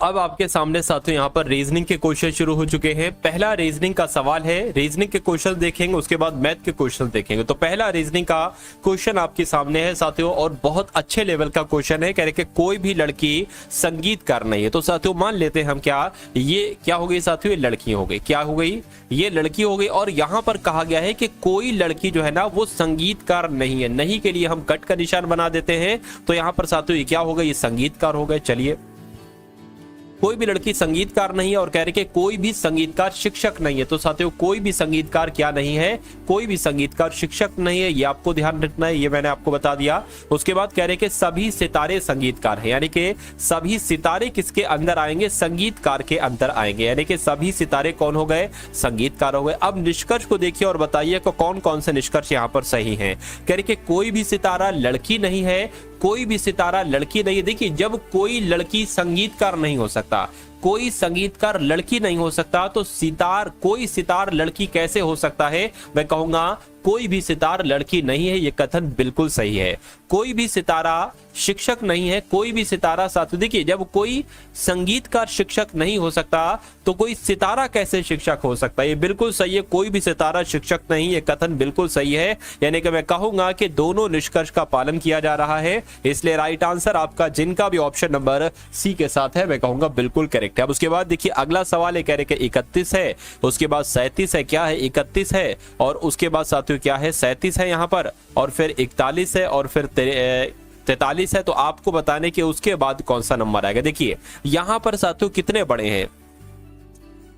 अब आपके सामने साथियों यहाँ पर रीजनिंग के क्वेश्चन शुरू हो चुके हैं। पहला रीजनिंग का सवाल है, रीजनिंग के क्वेश्चन देखेंगे, उसके बाद मैथ के क्वेश्चन देखेंगे। तो पहला रीजनिंग का क्वेश्चन आपके सामने है साथियों, और बहुत अच्छे लेवल का क्वेश्चन है। कह रहे कि कोई भी लड़की संगीतकार नहीं है। तो साथियों मान लेते हैं हम ये क्या हो गई साथियों, ये लड़की हो गई। क्या हो गई, ये लड़की हो गई। और यहाँ पर कहा गया है कि कोई लड़की जो है ना वो संगीतकार नहीं है। नहीं के लिए हम कट का निशान बना देते हैं। तो यहाँ पर साथियों ये क्या हो गई, ये संगीतकार हो गए। चलिए, कोई भी लड़की संगीतकार नहीं है और कह रहे कि कोई भी संगीतकार शिक्षक नहीं है। तो साथियों कोई भी संगीतकार क्या नहीं है, कोई भी संगीतकार शिक्षक नहीं है। ये आपको ध्यान रखना है, ये मैंने आपको बता दिया। उसके बाद कह रहे कि सभी सितारे संगीतकार हैं, यानी कि सभी सितारे किसके अंदर आएंगे, संगीतकार के अंदर आएंगे। यानी कि सभी सितारे कौन हो गए, संगीतकार हो गए। अब निष्कर्ष को देखिए और बताइए कि कौन कौन से निष्कर्ष यहाँ पर सही हैं। कह रहे कि कोई भी सितारा लड़की नहीं है, कोई भी सितारा लड़की नहीं है। देखिए, जब कोई लड़की संगीतकार नहीं हो सकता, कोई संगीतकार लड़की नहीं हो सकता, तो कोई सितार लड़की कैसे हो सकता है। मैं कहूंगा कोई भी सितार लड़की नहीं है, यह कथन बिल्कुल सही है। कोई भी सितारा शिक्षक नहीं है, कोई भी सितारा साथियों देखिए, जब कोई संगीतकार शिक्षक नहीं हो सकता तो कोई सितारा कैसे शिक्षक हो सकता है। ये बिल्कुल सही है, कोई भी सितारा शिक्षक नहीं, ये कथन बिल्कुल सही है। यानी कि मैं कहूंगा कि दोनों निष्कर्ष का पालन किया जा रहा है। इसलिए राइट आंसर आपका जिनका भी ऑप्शन नंबर सी के साथ है, मैं कहूंगा बिल्कुल करेक्ट है। अब उसके बाद देखिए अगला सवाल है, कह रहे कि 31 है, उसके बाद 37 है। क्या है, 31 है और उसके बाद साथियों क्या है, 37 है यहाँ पर, और फिर 41 है और फिर 43 है। तो आपको बताने के उसके बाद कौन सा नंबर आएगा। देखिए यहां पर साथियों कितने बड़े हैं,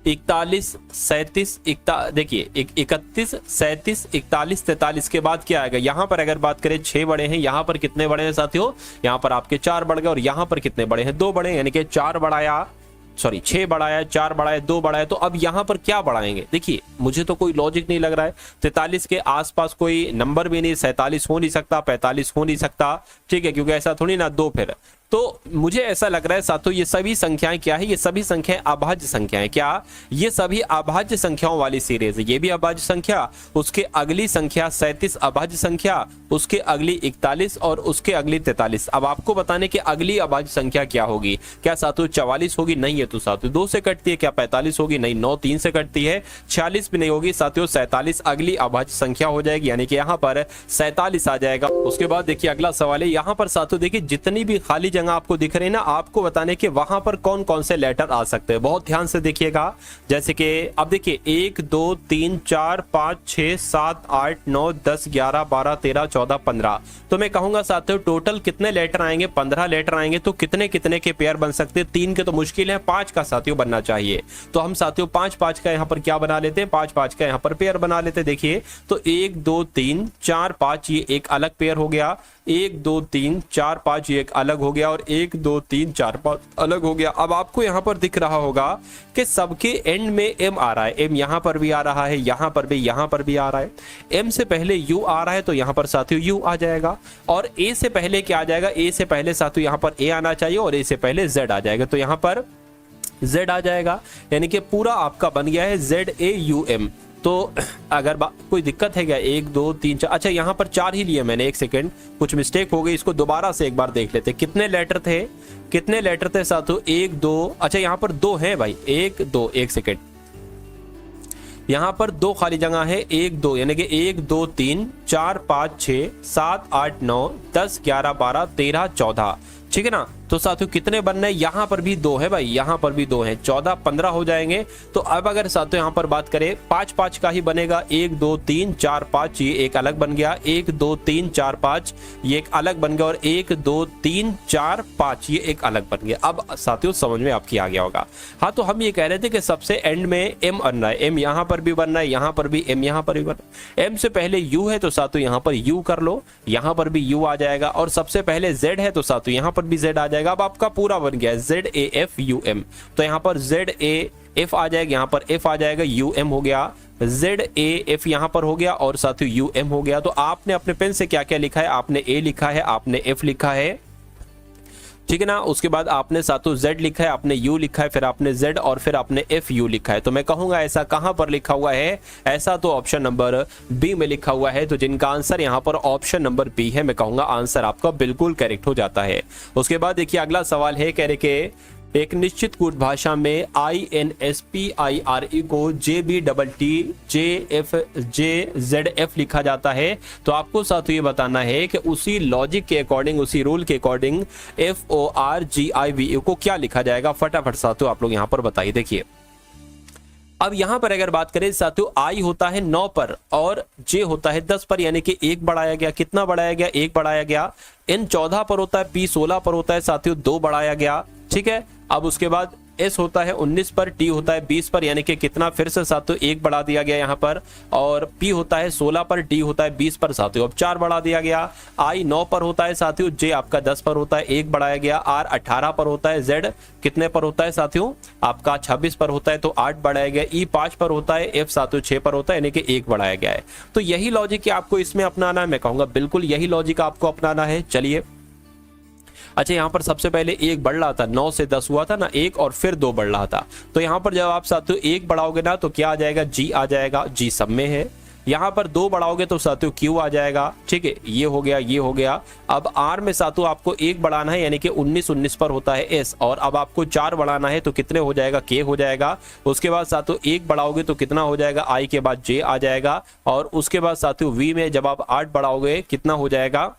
41, 37, देखिए 31, 37, 41, 43 के बाद क्या आएगा। यहां पर अगर बात करें 6 बड़े हैं, यहां पर कितने बड़े हैं साथियों, यहां पर आपके 4 बढ़ गए, और यहां पर कितने बड़े हैं, 2 बड़े, यानी कि 6 बढ़ाया 4 बढ़ाया 2 बढ़ाया। तो अब यहां पर क्या बढ़ाएंगे, देखिए मुझे तो कोई लॉजिक नहीं लग रहा है। 43 के आसपास कोई नंबर भी नहीं, 47 हो नहीं सकता, 45 हो नहीं सकता, ठीक है, क्योंकि ऐसा थोड़ी ना 2 फिर। तो मुझे ऐसा लग रहा है साथियों ये सभी संख्याएं क्या है, ये सभी संख्याएं अभाज्य संख्याएं। क्या, ये सभी अभाज्य संख्याओं वाली सीरीज है। ये भी अभाज्य संख्या, उसके अगली संख्या 37 अभाज्य संख्या, उसके अगली 41 और उसके अगली 43। अब आपको बताने की अगली अभाज्य संख्या क्या होगी। क्या साथियों 44 होगी, नहीं है तो साथियों 2 से कटती है। क्या 45 होगी, नहीं, 9 3 से कटती है। 46 भी नहीं होगी साथियों, 47 अगली अभाज्य संख्या हो जाएगी, यानी कि यहाँ पर 47 आ जाएगा। उसके बाद देखिए अगला सवाल है, यहाँ पर साथियों देखिए जितनी भी खाली आपको दिख रहे हैं ना, आपको बताने के वहां पर कौन कौन से लेटर आ सकते हैं। बहुत ध्यान से देखिएगा। जैसे कि अब देखिए 1 2 3 4 5 6 7 8 9 10 11 12 13 14 15। तो मैं कहूंगा साथियों टोटल कितने लेटर आएंगे, 15 लेटर आएंगे। तो कितने कितने के पेयर बन सकते हैं, 3 के तो मुश्किल है, 5 का साथियों बनना चाहिए। तो हम साथियों 5 का यहाँ पर क्या बना लेते हैं, 5 का यहाँ पर पेयर बना लेते हैं। देखिए तो 1 2 3 4 5 ये एक अलग पेयर हो गया, 1 2 3 4 5 ये एक अलग हो गया, और 1 2 3 4 5 अलग हो गया। अब आपको यहाँ पर दिख रहा होगा कि सबके एंड में एम आ रहा है। एम यहाँ पर भी आ रहा है, यहाँ पर भी आ रहा है। एम से पहले यू आ रहा है, तो यहाँ पर साथियों यू आ जाएगा। और ए से पहले क्या आ जाएगा, ए से पहले साथियों यहाँ पर ए आना चाहिए, और ए से पहले जेड आ जाएगा, तो यहाँ पर जेड आ जाएगा। यानी कि पूरा आपका बन गया है ZAUM। तो अगर कोई दिक्कत है क्या, 1 2 3 4, अच्छा यहाँ पर 4 ही लिए मैंने, 1 सेकेंड कुछ मिस्टेक हो गई, इसको दोबारा से एक बार देख लेते। कितने लेटर थे साथियों, 1 2, अच्छा यहाँ पर 2 हैं भाई, 1 2, 1 सेकेंड, यहाँ पर 2 खाली जगह है, 1 2, यानी कि 1 2 3 4 5 6 7 8 9 10 11 12 13 14, ठीक है ना। तो साथियों कितने बनने हैं, यहाँ पर भी 2 है भाई, यहाँ पर भी 2 है, 14 15 हो जाएंगे। तो अब अगर साथियों यहाँ पर बात करें 5 का ही बनेगा, 1 2 3 4 5 ये एक अलग बन गया, 1 2 3 4 5 ये एक अलग बन गया, और 1 2 3 4 5 ये एक अलग बन गया। अब साथियों समझ में आपकी आ गया होगा। हाँ, तो हम ये कह रहे थे कि सबसे एंड में एम बन रहा है, एम यहाँ पर भी बन रहा है, यहाँ पर भी एम, यहाँ पर भी बन रहा है। एम से पहले यू है तो साथियों यहाँ पर यू कर लो, यहाँ पर भी यू आ जाएगा, और सबसे पहले जेड है तो साथियों यहाँ पर भी जेड आ जाएगा। अब आपका पूरा बन गया ZAFUM। तो यहाँ पर ZAF आ जाएगा, यहाँ पर F आ जाएगा, UM हो गया, ZAF यहाँ पर हो गया, और साथियों UM हो गया। तो आपने अपने पेन से क्या क्या लिखा है, आपने A लिखा है, आपने F लिखा है, ठीक है ना। उसके बाद आपने साथों Z लिखा है, आपने U लिखा है, फिर आपने Z और फिर आपने FU लिखा है। तो मैं कहूंगा ऐसा कहां पर लिखा हुआ है, ऐसा तो ऑप्शन नंबर बी में लिखा हुआ है। तो जिनका आंसर यहां पर ऑप्शन नंबर बी है, मैं कहूंगा आंसर आपका बिल्कुल करेक्ट हो जाता है। उसके बाद देखिए अगला सवाल है, कह रहे कि एक निश्चित कूट भाषा में INSPIRE को JBTTJFJZF लिखा जाता है। तो आपको साथियों ये बताना है कि उसी लॉजिक के अकॉर्डिंग, उसी रूल के अकॉर्डिंग FORGIVE को क्या लिखा जाएगा, फटाफट साथियों आप लोग यहाँ पर बताइए। देखिए अब यहां पर अगर बात करें साथियों, I होता है 9 पर और J होता है 10 पर, यानी कि 1 बढ़ाया गया। कितना बढ़ाया गया? 1 बढ़ाया गया। N 14 पर होता है, P 16 पर होता है साथियों, 2 बढ़ाया गया। ठीक है, अब उसके बाद S होता है 19 पर, T होता है 20 पर, यानी कि कितना? फिर से साथियों 1 बढ़ा दिया गया यहाँ पर। और P होता है 16 पर, D होता है 20 पर साथियों, अब 4 बढ़ा दिया गया। I 9 पर होता है साथियों, J आपका 10 पर होता है, 1 बढ़ाया गया। R 18 पर होता है, Z कितने पर होता है साथियों? आपका 26 पर होता है, तो 8 बढ़ाया गया। E 5 पर होता है, F साथियों 6 पर होता है, यानी कि 1 बढ़ाया गया है। तो यही लॉजिक आपको इसमें अपनाना है, मैं कहूंगा बिल्कुल यही लॉजिक आपको अपनाना है। चलिए अच्छा, यहाँ पर सबसे पहले 1 बढ़ रहा था, 9 से 10 हुआ था ना 1, और फिर 2 बढ़ रहा था। तो यहाँ पर जब आप साथियों 1 बढ़ाओगे ना तो क्या आ जाएगा? G आ जाएगा, G सब में है। यहाँ पर 2 बढ़ाओगे तो साथियों Q आ जाएगा। ठीक है, ये हो गया, ये हो गया। अब R में साथियों आपको 1 बढ़ाना है, यानी कि 19 पर होता है S, और अब आपको 4 बढ़ाना है तो कितने हो जाएगा? K हो जाएगा। उसके बाद साथियों 1 बढ़ाओगे तो कितना हो जाएगा? I के बाद J आ जाएगा। और उसके बाद साथियों V में जब आप 8 बढ़ाओगे कितना हो जाएगा?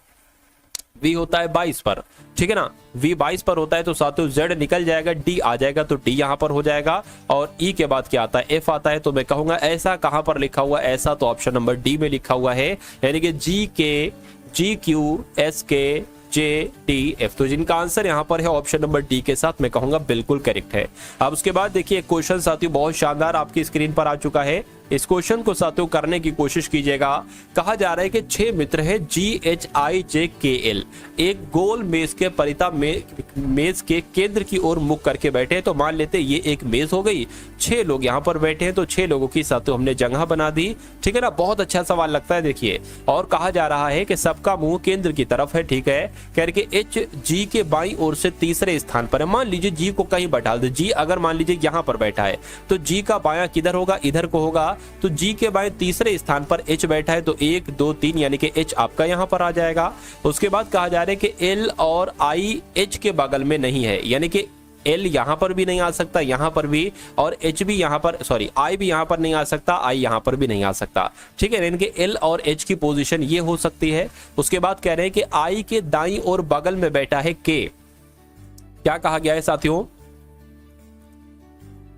V होता है 22 पर, ठीक है ना, V 22 पर होता है तो साथियों Z निकल जाएगा, D आ जाएगा, तो D यहाँ पर हो जाएगा। और E के बाद क्या आता है? F आता है। तो मैं कहूंगा ऐसा कहां पर लिखा हुआ? ऐसा तो ऑप्शन नंबर डी में लिखा हुआ है, यानी कि GKGQSKJTF। तो जिनका आंसर यहाँ पर है ऑप्शन नंबर डी के साथ, मैं कहूंगा बिल्कुल करेक्ट है। अब उसके बाद देखिए क्वेश्चन साथियों बहुत शानदार आपकी स्क्रीन पर आ चुका है। इस क्वेश्चन को साथियों करने की कोशिश कीजिएगा। कहा जा रहा है कि 6 मित्र हैं GHIJKL एक गोल मेज के परिता मेज के केंद्र की ओर मुख करके बैठे हैं। तो मान लेते ये एक मेज हो गई, 6 लोग यहाँ पर बैठे हैं, तो 6 लोगों की साथियों हमने जगह बना दी। ठीक है ना, बहुत अच्छा सवाल लगता है। देखिए, और कहा जा रहा है कि सबका मुंह केंद्र की तरफ है। ठीक है, कह रहे कि H G के बाईं ओर से तीसरे स्थान पर है। मान लीजिए G को कहीं बैठा दे, G अगर मान लीजिए यहाँ पर बैठा है तो G का बायां किधर होगा? इधर को होगा। तो G के बाएं तीसरे स्थान पर H बैठा है, तो 1 2 3 यानी कि H आपका यहाँ पर आ जाएगा। उसके बाद कहा जा रहा है कि L और I H के बगल में नहीं है, यानी कि L यहाँ पर भी नहीं आ सकता, यहाँ पर भी, और H भी यहाँ पर, सॉरी I भी यहाँ पर नहीं आ सकता, I यहाँ पर भी नहीं आ सकता। ठीक है, इनके L और H की पोजीशन ये हो सकती है। उसके बाद कह रहे हैं कि I के दाईं और बगल में बैठा है K। क्या कहा गया है साथियों?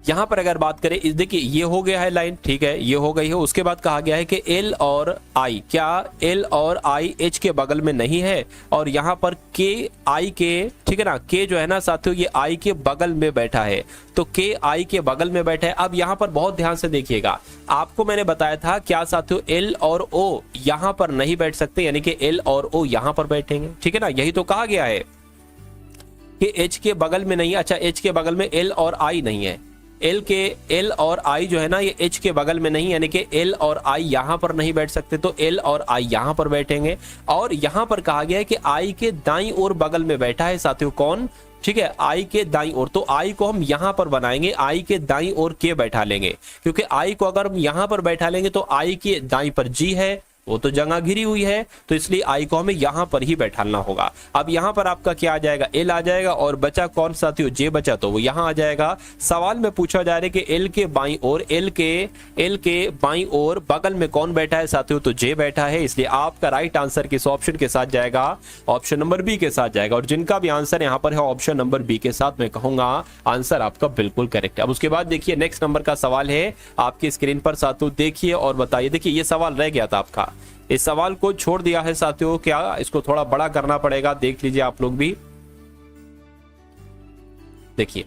यहां पर अगर बात करें, इस देखिए ये हो गया है लाइन, ठीक है, ये हो गई है। उसके बाद कहा गया है कि L और I, क्या L और I H के बगल में नहीं है, और यहाँ पर K I के, ठीक है ना, K जो है ना साथियों ये I के बगल में बैठा है, तो K I के बगल में बैठा है। अब यहाँ पर बहुत ध्यान से देखिएगा, आपको मैंने बताया था क्या साथियों, L और O यहाँ पर नहीं बैठ सकते, यानी कि L और O यहाँ पर बैठेंगे। ठीक है ना, यही तो कहा गया है कि H के बगल में नहीं। अच्छा, H के बगल में L और I नहीं है, L और I जो है ना ये H के बगल में नहीं, यानी कि L और I यहाँ पर नहीं बैठ सकते, तो L और I यहाँ पर बैठेंगे। और यहाँ पर कहा गया है कि I के दाईं ओर बगल में बैठा है साथियों कौन? ठीक है, I के दाईं ओर, तो I को हम यहाँ पर बनाएंगे, I के दाईं ओर K बैठा लेंगे, क्योंकि I को अगर हम यहाँ पर बैठा लेंगे तो I के दाईं पर G है, वो तो जगह घिरी हुई है, तो इसलिए I को हमें यहाँ पर ही बैठाना होगा। अब यहाँ पर आपका क्या आ जाएगा? L आ जाएगा, और बचा कौन साथियों? J बचा, तो वो यहाँ आ जाएगा। सवाल में पूछा जा रहा है कि L के बाईं ओर, L के बाईं ओर बगल में कौन बैठा है साथियों? तो J बैठा है, इसलिए आपका राइट आंसर किस ऑप्शन के साथ जाएगा? ऑप्शन नंबर बी के साथ जाएगा। और जिनका भी आंसर यहाँ पर है ऑप्शन नंबर बी के साथ, मैं कहूंगा आंसर आपका बिल्कुल करेक्ट है। अब उसके बाद देखिए नेक्स्ट नंबर का सवाल है आपकी स्क्रीन पर साथियों, देखिए और बताइए। देखिए ये सवाल रह गया था आपका, इस सवाल को छोड़ दिया है साथियों, क्या इसको थोड़ा बड़ा करना पड़ेगा, देख लीजिए आप लोग भी। देखिए,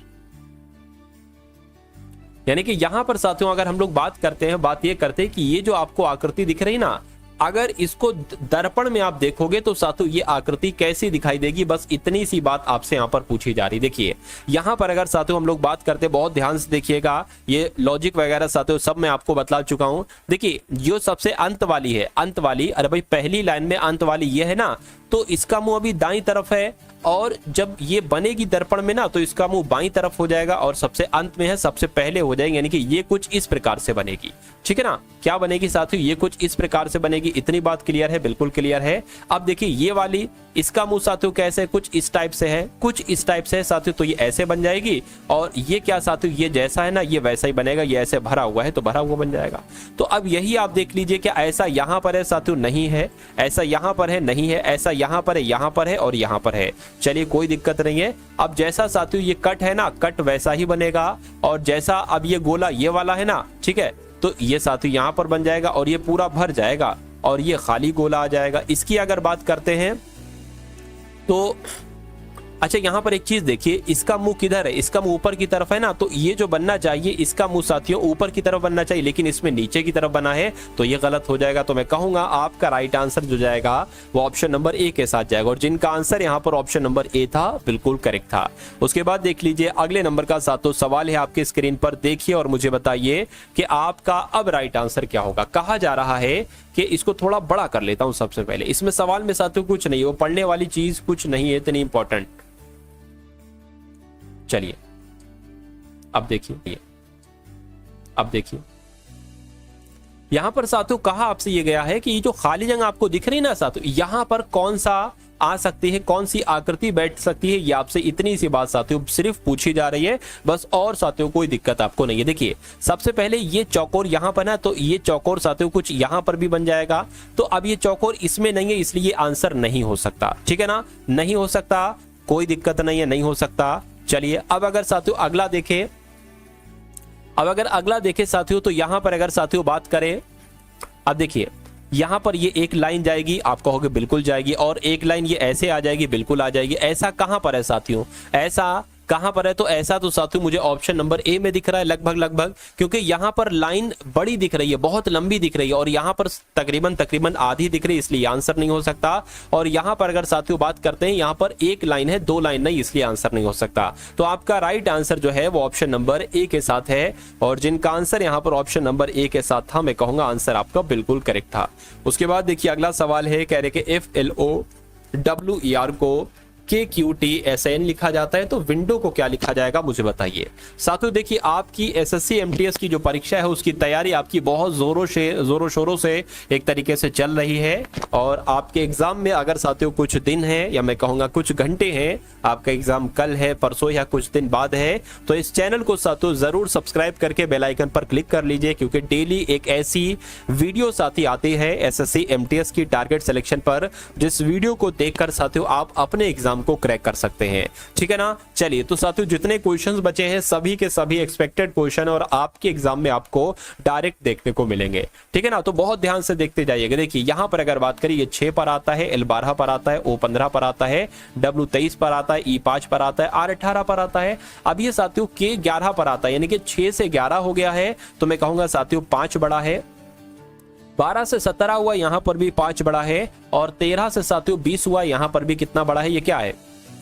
यानी कि यहां पर साथियों अगर हम लोग बात करते हैं, बात ये करते हैं कि ये जो आपको आकृति दिख रही ना, अगर इसको दर्पण में आप देखोगे तो साथियों ये आकृति कैसी दिखाई देगी, बस इतनी सी बात आपसे यहाँ पर पूछी जा रही। देखिए यहाँ पर अगर साथियों हम लोग बात करते, बहुत ध्यान से देखिएगा, ये लॉजिक वगैरह साथियों सब मैं आपको बतला चुका हूँ। देखिए जो सबसे अंत वाली है, अंत वाली, अरे भाई पहली लाइन में अंत वाली ये है ना, तो इसका मुंह अभी दाईं तरफ है, और जब ये बनेगी दर्पण में ना तो इसका मुंह बाईं तरफ हो जाएगा, और सबसे अंत में है सबसे पहले हो जाएगी, यानी कि ये कुछ इस प्रकार से बनेगी। ठीक है ना, क्या बनेगी साथियों, ये कुछ इस प्रकार से बनेगी। इतनी बात क्लियर है, बिल्कुल क्लियर है। अब देखिए ये वाली, इसका मुंह साथियों कैसे, कुछ इस टाइप से है, कुछ इस टाइप से है साथियों, तो ये ऐसे बन जाएगी। और ये क्या साथियों, ये जैसा है ना ये वैसा ही बनेगा, ये ऐसे भरा हुआ है तो भरा हुआ बन जाएगा। तो अब यही आप देख लीजिए कि ऐसा यहां पर है साथियों, नहीं है, ऐसा यहां पर है, नहीं है, ऐसा यहां पर है, यहां पर है और यहां पर है। चलिए कोई दिक्कत नहीं है। अब जैसा साथियों ये कट है ना, कट वैसा ही बनेगा, और जैसा अब ये गोला ये वाला है ना, ठीक है, तो ये साथियों यहां पर बन जाएगा और ये पूरा भर जाएगा और ये खाली गोला आ जाएगा। इसकी अगर बात करते हैं तो अच्छा यहाँ पर एक चीज देखिए, इसका मुंह किधर है, इसका मुंह ऊपर की तरफ है ना, तो ये जो बनना चाहिए इसका मुंह साथियों ऊपर की तरफ बनना चाहिए, लेकिन इसमें नीचे की तरफ बना है तो ये गलत हो जाएगा। तो मैं कहूंगा आपका राइट आंसर जो जाएगा वो ऑप्शन नंबर ए के साथ जाएगा, और जिनका आंसर यहाँ पर ऑप्शन नंबर ए था बिल्कुल करेक्ट था। उसके बाद देख लीजिए अगले नंबर का सातों सवाल है आपके स्क्रीन पर, देखिए और मुझे बताइए कि आपका अब राइट आंसर क्या होगा। कहा जा रहा है कि इसको थोड़ा बड़ा कर लेता हूं सबसे पहले, इसमें सवाल में साथियों कुछ नहीं है, वो पढ़ने वाली चीज कुछ नहीं है इतनी इंपॉर्टेंट। चलिए अब देखिए, अब देखिए यहां पर साथियों कहा आपसे ये गया है कि ये जो खाली जगह आपको दिख रही ना साथियों, यहां पर कौन सा आ सकती है, कौन सी आकृति बैठ सकती है, ये आपसे इतनी सी बात साथियों सिर्फ पूछी जा रही है बस, और साथियों कोई दिक्कत आपको नहीं है। देखिए सबसे पहले ये चौकोर यहां पर है, तो ये चौकोर साथियों कुछ यहां पर भी बन जाएगा। तो अब ये चौकोर इसमें नहीं है, इसलिए ये आंसर नहीं हो सकता। ठीक है ना, नहीं हो सकता, कोई दिक्कत नहीं है, नहीं हो सकता। चलिए अब अगर साथियों अगला देखें, अब अगर अगला देखें साथियों, तो यहां पर अगर साथियों बात करें, अब देखिए यहां पर ये एक लाइन जाएगी, आप कहोगे बिल्कुल जाएगी, और एक लाइन ये ऐसे आ जाएगी, बिल्कुल आ जाएगी। ऐसा कहां पर है साथियों, ऐसा कहां पर है, तो ऐसा तो साथियों मुझे ऑप्शन नंबर ए में दिख रहा है लगभग, क्योंकि यहां पर लाइन बड़ी दिख रही है, बहुत लंबी दिख रही है, और यहां पर तकरीबन आधी दिख रही है, इसलिए आंसर नहीं हो सकता। और यहां पर अगर साथियों बात करते हैं, यहां पर एक लाइन है, दो लाइन नहीं, इसलिए आंसर नहीं हो सकता। तो आपका राइट आंसर जो है वो ऑप्शन नंबर ए के साथ है, और जिनका आंसर यहां पर ऑप्शन नंबर ए के साथ था, मैं कहूंगा आंसर आपका बिल्कुल करेक्ट था। उसके बाद देखिए अगला सवाल है, कह रहे कि FLOWER को KQTSN लिखा जाता है, तो विंडो को क्या लिखा जाएगा मुझे बताइए। साथियों देखिए आपकी SSC MTS की जो परीक्षा है उसकी तैयारी आपकी बहुत जोरों शोरों से एक तरीके से चल रही है, और आपके एग्जाम में अगर साथियों कुछ दिन है, या मैं कहूँगा कुछ घंटे हैं, आपका एग्जाम कल है, परसों या कुछ दिन बाद है, तो इस चैनल को साथियों जरूर सब्सक्राइब करके बेल आइकन पर क्लिक कर लीजिए, क्योंकि डेली एक ऐसी वीडियो साथी आती है SSC MTS की टारगेट सिलेक्शन पर, जिस वीडियो को देखकर साथियों आप अपने एग्जाम को क्रैक कर सकते हैं। ठीक है ना, चलिए तो साथियों जितने क्वेश्चंस बचे हैं सभी के सभी एक्सपेक्टेड क्वेश्चन और आपके एग्जाम में आपको डायरेक्ट देखने को मिलेंगे। ठीक है ना, तो बहुत ध्यान से देखते जाइएगा। देखिए यहां पर अगर बात करें, ये 6 पर आता है, L12 पर आता है, O15 पर आता है, W23 पर आता है, E5 पर आता है, R18 पर आता है। अब ये साथियों K11 पर आता है, यानी कि 6 से 11 हो गया है, तो मैं कहूंगा साथियों 5 बड़ा है। 12 से 17 हुआ, यहां पर भी 5 बड़ा है, और 13 से साथियों 20 हुआ, यहां पर भी कितना बड़ा है, ये क्या है,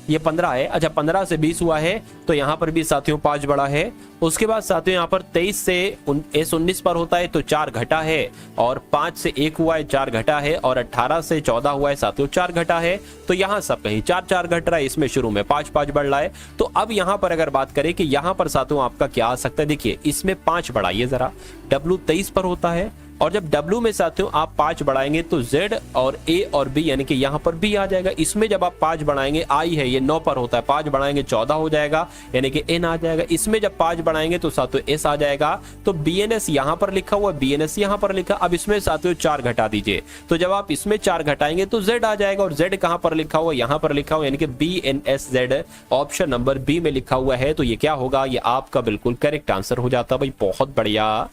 ये 15 है। अच्छा 15 से 20 हुआ है, तो यहां पर भी साथियों 5 बड़ा है। उसके बाद साथियों यहां पर 23 से S19 पर होता है, तो 4 घटा है, और 5 से 1 हुआ है, 4 घटा है, और 18 से 14 हुआ है साथियों 4 घटा है। तो यहां सब कहीं 4 घट रहा है, इसमें शुरू में 5 बढ़ रहा है। तो अब यहां पर अगर बात करें कि यहां पर साथियों आपका क्या आ सकता है, देखिए इसमें 5 बढ़ाइए जरा, W23 पर होता है, और जब W में साथियों आप 5 बढ़ाएंगे तो Z और A और B यानी कि यहाँ पर B आ जाएगा। इसमें जब आप 5 बढ़ाएंगे, I है ये 9 पर होता है, 5 बढ़ाएंगे 14 हो जाएगा, यानी कि N आ जाएगा। इसमें जब 5 बढ़ाएंगे तो साथियों S आ जाएगा। तो BNS यहाँ पर लिखा हुआ, BNS यहाँ पर लिखा। अब इसमें साथियों 4 घटा दीजिए, तो जब आप इसमें 4 घटाएंगे तो Z आ जाएगा, और Z कहाँ पर लिखा हुआ, यहाँ पर लिखा हुआ, यानी कि BNSZ ऑप्शन नंबर B में लिखा हुआ है। तो ये क्या होगा, ये आपका बिल्कुल करेक्ट आंसर हो जाता है भाई। बहुत बढ़िया,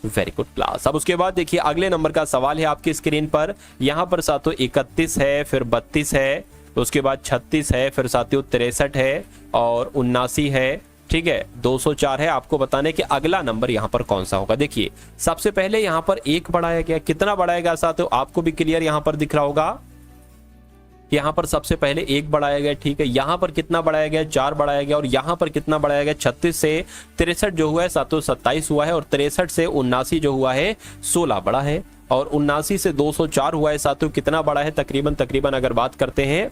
वेरी गुड क्लास। अब उसके बाद देखिए अगले नंबर का सवाल है आपकी स्क्रीन पर। यहां पर साथियों 31 है, फिर 32 है, उसके बाद 36 है, फिर साथियों 63 है, और 79 है। ठीक है, 204 है। आपको बताने कि अगला नंबर यहां पर कौन सा होगा। देखिए सबसे पहले यहां पर 1 बढ़ाया गया, कितना बढ़ाएगा साथियों आपको भी क्लियर यहां पर दिख रहा होगा। यहाँ पर सबसे पहले 1 बढ़ाया गया, ठीक है। यहाँ पर कितना बढ़ाया गया, 4 बढ़ाया गया, और यहाँ पर कितना बढ़ाया गया, 36 से 63 जो हुआ है साथियों 27 हुआ है, और 63 से 79 जो हुआ है 16 बड़ा है। और 79 से 204 हुआ है साथियों, कितना बड़ा है तकरीबन अगर बात करते हैं,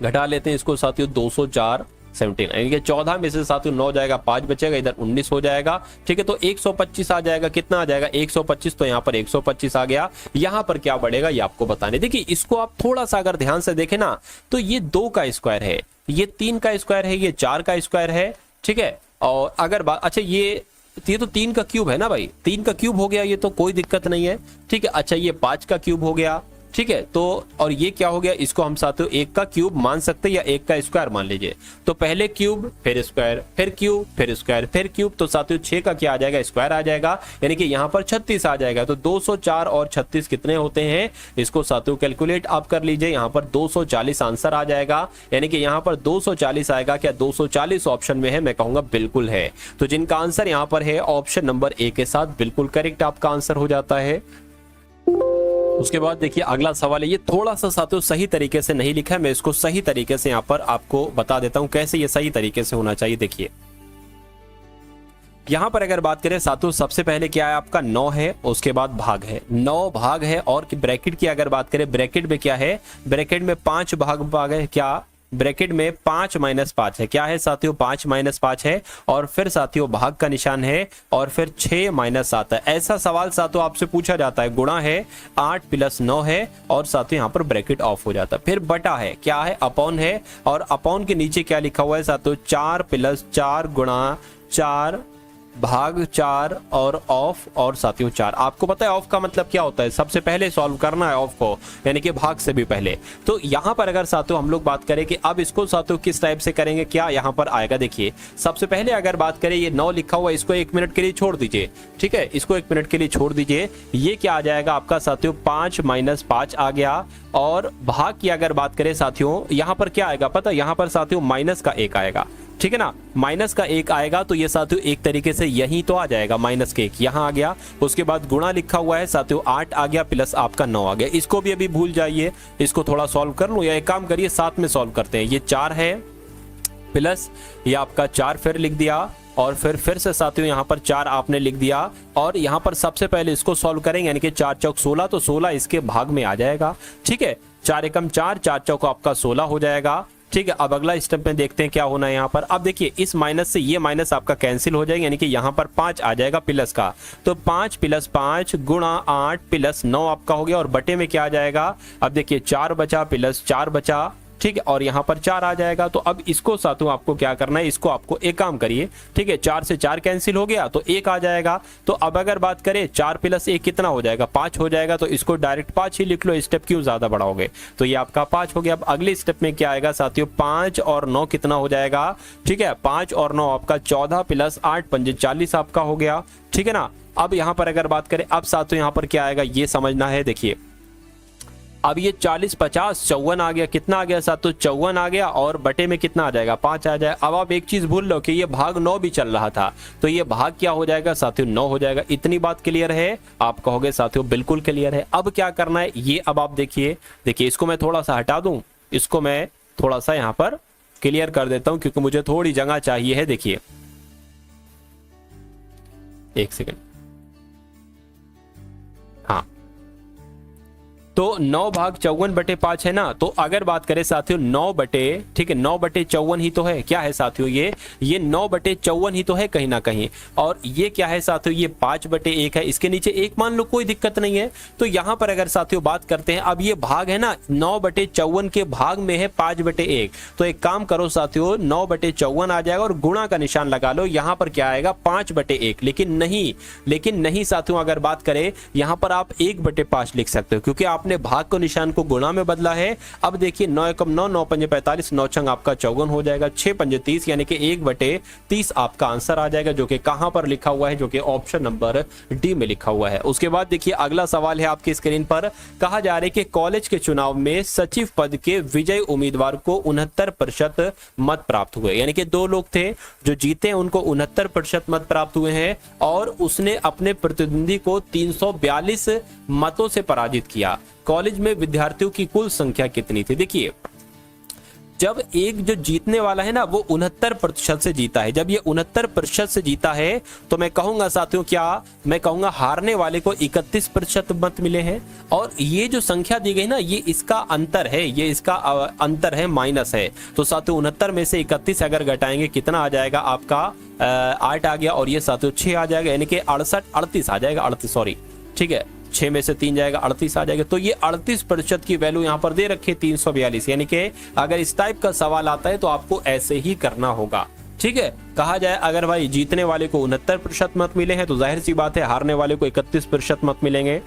घटा लेते हैं इसको साथियों, 204 17, यानी कि 14 में से साथियों 9 जाएगा, 5 बचेगा, इधर 19 हो जाएगा। ठीक है, तो 125 आ जाएगा। कितना आ जाएगा? 125। तो यहाँ पर 125 आ गया। यहाँ पर क्या बढ़ेगा ये आपको बताने। देखिए इसको आप थोड़ा सा अगर ध्यान से देखें ना, तो ये 2 का स्क्वायर है, ये 3 का स्क्वायर है, ये 4 का स्क्वायर है। ठीक है, और अगर बात, अच्छा ये तो 3 का क्यूब है ना भाई, 3 का क्यूब हो गया, ये तो कोई दिक्कत नहीं है। ठीक है, अच्छा ये 5 का क्यूब हो गया। ठीक है, तो और ये क्या हो गया, इसको हम साथियों 1 का क्यूब मान सकते हैं या 1 का स्क्वायर मान लीजिए। तो पहले क्यूब, फिर स्क्वायर, फिर क्यूब, फिर स्क्वायर, फिर क्यूब, तो साथियों 6 का क्या आ जाएगा? स्क्वायर आ जाएगा, यानी कि यहाँ पर 36 आ जाएगा। तो 204 और 36 कितने होते हैं? इसको साथियों कैलकुलेट आप कर लीजिए। यहाँ पर 240 आंसर आ जाएगा, यानी कि यहाँ पर 240 आएगा। क्या 240 ऑप्शन में है? मैं कहूंगा बिल्कुल है। तो जिनका आंसर यहाँ पर है ऑप्शन नंबर ए के साथ बिल्कुल करेक्ट आपका आंसर हो जाता है। उसके बाद देखिए अगला सवाल है, ये थोड़ा सा साथियों सही तरीके से नहीं लिखा है, मैं इसको सही तरीके से यहाँ पर आपको बता देता हूं कैसे ये सही तरीके से होना चाहिए। देखिए यहां पर अगर बात करें साथियों, सबसे पहले क्या है आपका 9 है, उसके बाद भाग है, 9 भाग है, और ब्रैकेट की अगर बात करें, ब्रैकेट में क्या है? ब्रैकेट में 5 भाग है। क्या ब्रैकेट में 5 - 5 है? क्या है साथियों? 5 - 5 है, और फिर साथियों भाग का निशान है, और फिर 6 - 7 है। ऐसा सवाल साथियों आपसे पूछा जाता है। गुणा है 8 + 9 है, और साथियों यहाँ पर ब्रैकेट ऑफ हो जाता है। फिर बटा है, क्या है? अपॉन है, और अपॉन के नीचे क्या लिखा हुआ है साथियों? 4 + 4 गुणा 4 भाग 4 और ऑफ, और साथियों 4। आपको पता है ऑफ का मतलब क्या होता है? सबसे पहले सॉल्व करना है ऑफ को, यानी कि भाग से भी पहले। तो यहां पर अगर साथियों हम लोग बात करें कि अब इसको साथियों किस टाइप से करेंगे, क्या यहां पर आएगा? देखिए सबसे पहले अगर बात करें, ये 9 लिखा हुआ है, इसको 1 मिनट के लिए छोड़ दीजिए। ठीक है, इसको 1 मिनट के लिए छोड़ दीजिए। ये क्या आ जाएगा आपका साथियों? 5 - 5 आ गया। और भाग की अगर बात करें साथियों, यहां पर क्या आएगा पता? यहां पर साथियों माइनस का 1 आएगा। ठीक है ना, माइनस का 1 आएगा, तो ये साथियों एक तरीके से यही तो आ जाएगा, माइनस के 1 यहां आ गया। उसके बाद गुणा लिखा हुआ है साथियों, 8 आ गया, प्लस आपका 9 आ गया। इसको भी अभी भूल जाइए, इसको थोड़ा सॉल्व कर लो, या एक काम करिए साथ में सॉल्व करते हैं। ये 4 है, प्लस ये आपका 4 फिर लिख दिया, और फिर से साथियों यहाँ पर 4 आपने लिख दिया, और यहाँ पर सबसे पहले इसको सॉल्व करेंगे, यानी कि 4 चौक 16, तो 16 इसके भाग में आ जाएगा। ठीक है, 4 एकम 4, 4 चौक आपका 16 हो जाएगा। ठीक है, अब अगला स्टेप में देखते हैं क्या होना है यहाँ पर। अब देखिए इस माइनस से ये माइनस आपका कैंसिल हो जाएगा, यानी कि यहाँ पर 5 आ जाएगा प्लस का। तो 5 + 5 गुणा 8 + 9 आपका हो गया, और बटे में क्या आ जाएगा? अब देखिए 4 बचा, प्लस 4 बचा। ठीक है, और यहाँ पर 4 आ जाएगा। तो अब इसको साथियों आपको क्या करना है? इसको आपको एक काम करिए। ठीक है, 4 से 4 कैंसिल हो गया, तो 1 आ जाएगा। तो अब अगर बात करें 4 + 1 कितना हो जाएगा? 5 हो जाएगा। तो इसको डायरेक्ट 5 ही लिख लो, स्टेप क्यों ज्यादा बढ़ाओगे? तो ये आपका 5 हो गया। अब अगले स्टेप में क्या आएगा साथियों? 5 और 9 कितना हो जाएगा? ठीक है, 5 और 9 आपका 14 + 8 पंजे 40 आपका हो गया। ठीक है ना, अब यहाँ पर अगर बात करें, अब साथियों यहाँ पर क्या आएगा ये समझना है। देखिए अब ये 40 50 54 आ गया। कितना आ गया साथियों? 54 आ गया, और बटे में कितना आ जाएगा? 5 आ जाएगा। अब आप एक चीज भूल लो कि ये भाग 9 भी चल रहा था, तो ये भाग क्या हो जाएगा साथियों? 9 हो जाएगा। इतनी बात क्लियर है? आप कहोगे साथियों बिल्कुल क्लियर है। अब क्या करना है ये अब आप देखिए इसको मैं थोड़ा सा हटा दूं, इसको मैं थोड़ा सा यहाँ पर क्लियर कर देता हूं, क्योंकि मुझे थोड़ी जगह चाहिए है। देखिए 1 सेकंड, हाँ, तो 9 भाग 54/5 है ना। तो अगर बात करें साथियों 9 बटे, ठीक है, 9/54 ही तो है। क्या है साथियों? ये 9/54 ही तो है कहीं ना कहीं। और ये क्या है साथियों? ये 5/1 है। इसके नीचे 1 मान लो, कोई दिक्कत नहीं है। तो यहां पर अगर साथियों बात करते हैं, अब ये भाग है ना 9/54 के भाग में है 5/1। तो एक काम करो साथियों, 9/54 आ जाएगा, और गुणा का निशान लगा लो। यहां पर क्या आएगा? 5/1। लेकिन नहीं साथियों, अगर बात करें यहां पर आप 1/5 लिख सकते हो, क्योंकि आपने भाग को निशान को गुणा में बदला है। अब देखिए 9 एकम 9, 9 पंजे 45, 9 छंग आपका 54 हो जाएगा, 6 पंजे 30, यानी कि 1/30 आपका आंसर आ जाएगा, जो कि कहां पर लिखा हुआ है? जो कि ऑप्शन नंबर डी में लिखा हुआ है। उसके बाद देखिए अगला सवाल है आपकी स्क्रीन पर। कहा जा रहा है कि कॉलेज के चुनाव में सचिव पद के विजयी उम्मीदवार को 69% मत प्राप्त हुए, यानी कि 2 लोग थे जो जीते, उनको 69% मत प्राप्त हुए हैं, और उसने अपने प्रतिद्वंदी को 342 मतों से पराजित किया। कॉलेज में विद्यार्थियों की कुल संख्या कितनी थी? देखिए जब एक जो जीतने वाला है ना वो 69% से जीता है, जब ये 69% से जीता है तो मैं कहूंगा साथियों, क्या मैं कहूंगा हारने वाले को 31% मत मिले हैं। और ये जो संख्या दी गई ना ये इसका अंतर है, ये इसका अंतर है, माइनस है। तो साथियों 69 में से 31 अगर घटाएंगे कितना आ जाएगा आपका 8 आ गया, और ये साथियों 6 आ जाएगा, यानी कि 38 आ जाएगा, 38 सॉरी, ठीक है, 6 में से 3 जाएगा, 38 आ जाएगा। तो ये 38% की वैल्यू यहाँ पर दे रखी है 342, यानी कि अगर इस टाइप का सवाल आता है तो आपको ऐसे ही करना होगा। ठीक है, कहा जाए अगर भाई जीतने वाले को 69% मत मिले हैं तो जाहिर सी बात है हारने वाले को 31% मत मिलेंगे।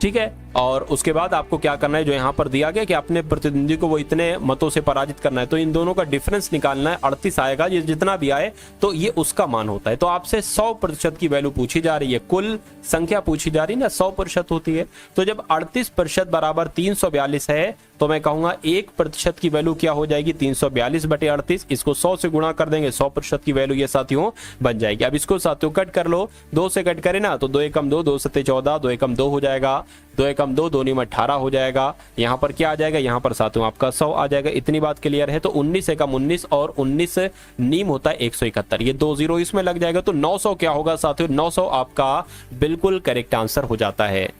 ठीक है, और उसके बाद आपको क्या करना है, जो यहाँ पर दिया गया कि अपने प्रतिद्वंदी को वो इतने मतों से पराजित करना है, तो इन दोनों का डिफरेंस निकालना है। 38 आएगा, ये जितना भी आए तो ये उसका मान होता है। तो आपसे 100% की वैल्यू पूछी जा रही है, कुल संख्या पूछी जा रही है ना, 100% होती है। तो जब 38% बराबर 342 है तो मैं कहूंगा 1% की वैल्यू क्या हो जाएगी, 342/38, इसको 100 से गुणा कर देंगे, 100% की वैल्यू ये साथियों बन जाएगी। अब इसको साथियों कट कर लो, 2 से कट करे ना तो 2 एकम 2, 2 सत्ते 14, 2 एकम 2 हो जाएगा, 2 एकम 2, 2 नीम 18 हो जाएगा। यहाँ पर क्या आ जाएगा, यहाँ पर साथियों आपका 100 आ जाएगा। इतनी बात क्लियर है। तो 19 एकम 19 और 19 नीम होता है 171, ये 2 0 इसमें लग जाएगा। तो 900 क्या होगा साथियों, 900 आपका बिल्कुल करेक्ट आंसर हो जाता है।